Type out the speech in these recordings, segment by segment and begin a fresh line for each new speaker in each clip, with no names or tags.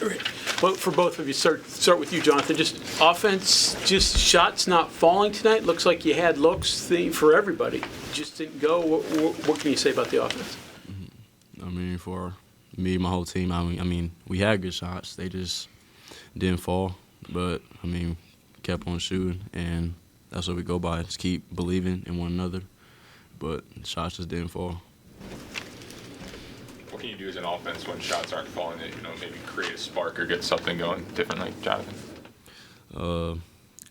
Great. Well, for both of you, start with you, Jonathan. Just offense, just shots not falling tonight. Looks like you had looks for everybody. Just didn't go. What can you say about the offense?
I mean, for me, my whole team, I mean, we had good shots. They just didn't fall. But, I mean, kept on shooting, and that's what we go by. Just keep believing in one another. But shots just didn't fall.
What can you do as an offense when shots aren't falling that, maybe create a spark or get something going differently, Jonathan?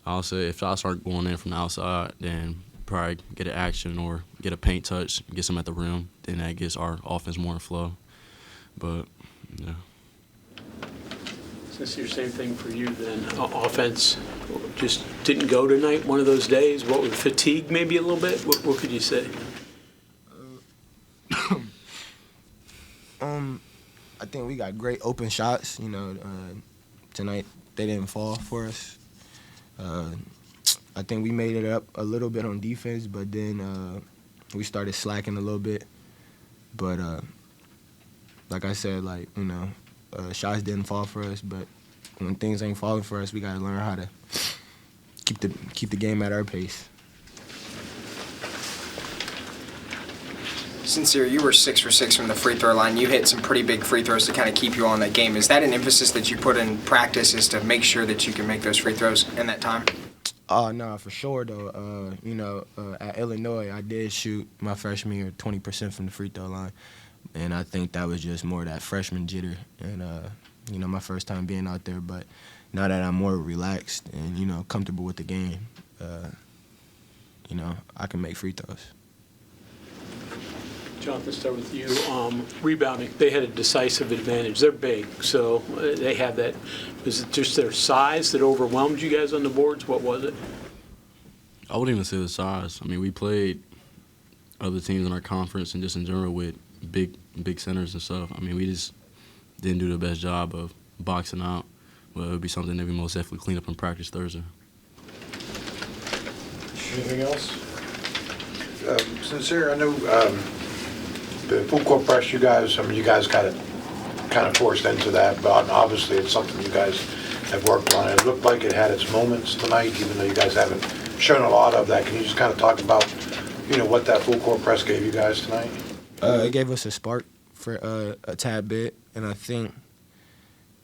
I'll say if shots aren't going in from the outside, then probably get an action or get a paint touch, get some at the rim. Then that gets our offense more in flow. But, yeah.
Sincere, same thing for you then. Offense just didn't go tonight, one of those days. What was fatigue maybe a little bit? What could you say?
I think we got great open shots. Tonight they didn't fall for us. I think we made it up a little bit on defense, but then we started slacking a little bit. But like I said, shots didn't fall for us. But when things ain't falling for us, we gotta learn how to keep the game at our pace.
Sincere, you were 6 for 6 from the free throw line. You hit some pretty big free throws to kind of keep you on that game. Is that an emphasis that you put in practice, is to make sure that you can make those free throws in that time?
No, for sure, though. At Illinois, I did shoot my freshman year 20% from the free throw line. And I think that was just more that freshman jitter and, my first time being out there. But now that I'm more relaxed and, comfortable with the game, I can make free throws.
Jonathan, start with you. Rebounding, they had a decisive advantage. They're big, so they had that. Was it just their size that overwhelmed you guys on the boards? What was it?
I wouldn't even say the size. I mean, we played other teams in our conference and just in general with big centers and stuff. I mean, we just didn't do the best job of boxing out. But it would be something that we most definitely clean up in practice Thursday.
Anything else? Sincere, I know the full court press, you guys got it kind of forced into that, but obviously it's something you guys have worked on. It looked like it had its moments tonight, even though you guys haven't shown a lot of that. Can you just kind of talk about, what that full court press gave you guys tonight?
It gave us a spark for a tad bit, and I think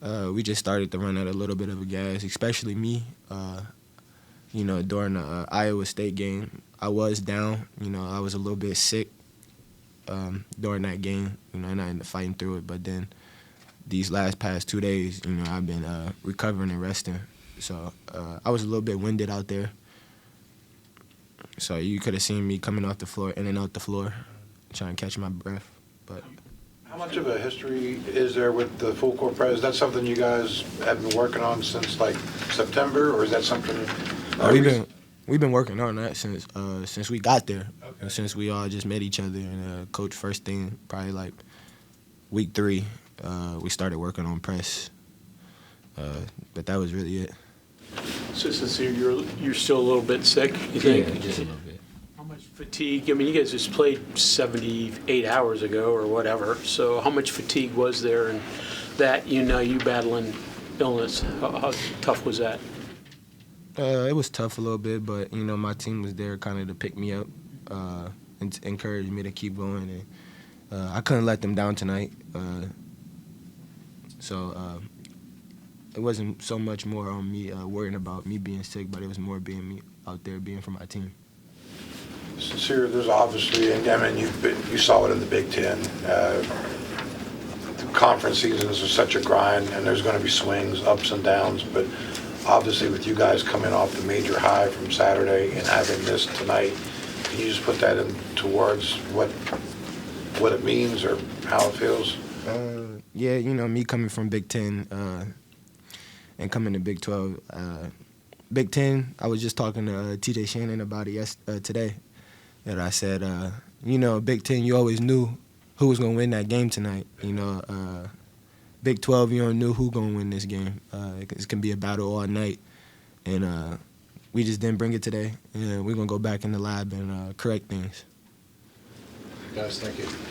we just started to run out a little bit of a gas, especially me. During the Iowa State game, I was down. I was a little bit sick during that game, and I ended up fighting through it. But then these past 2 days, I've been recovering and resting. So I was a little bit winded out there. So you could have seen me coming off the floor, in and out the floor, trying to catch my breath. But
how much of a history is there with the full court press? Is that something you guys have been working on since September, or is that something?
We've been working on that since we got there. Okay. Since we all just met each other and coach first thing, probably week 3, we started working on press. But that was really it.
So Sincere, you're still a little bit sick, you think?
Yeah, just a little bit.
How much fatigue? I mean, you guys just played 78 hours ago or whatever. So how much fatigue was there, and that you battling illness? How tough was that?
It was tough a little bit, but my team was there kind of to pick me up and encourage me to keep going. And I couldn't let them down tonight. So it wasn't so much more on me worrying about me being sick, but it was more being me out there, being for my team.
Sincere, there's obviously, and I mean, you saw it in the Big Ten. The conference seasons are such a grind, and there's going to be swings, ups and downs, but obviously with you guys coming off the major high from Saturday and having this tonight, can you just put that into words, what it means or how it feels?
Yeah, me coming from Big Ten and coming to Big 12. Big Ten, I was just talking to T.J. Shannon about it today. And I said, Big Ten, you always knew who was going to win that game tonight. Big 12, you don't know who's going to win this game. It can be a battle all night. And we just didn't bring it today. And we're going to go back in the lab and correct things.
Guys, thank you.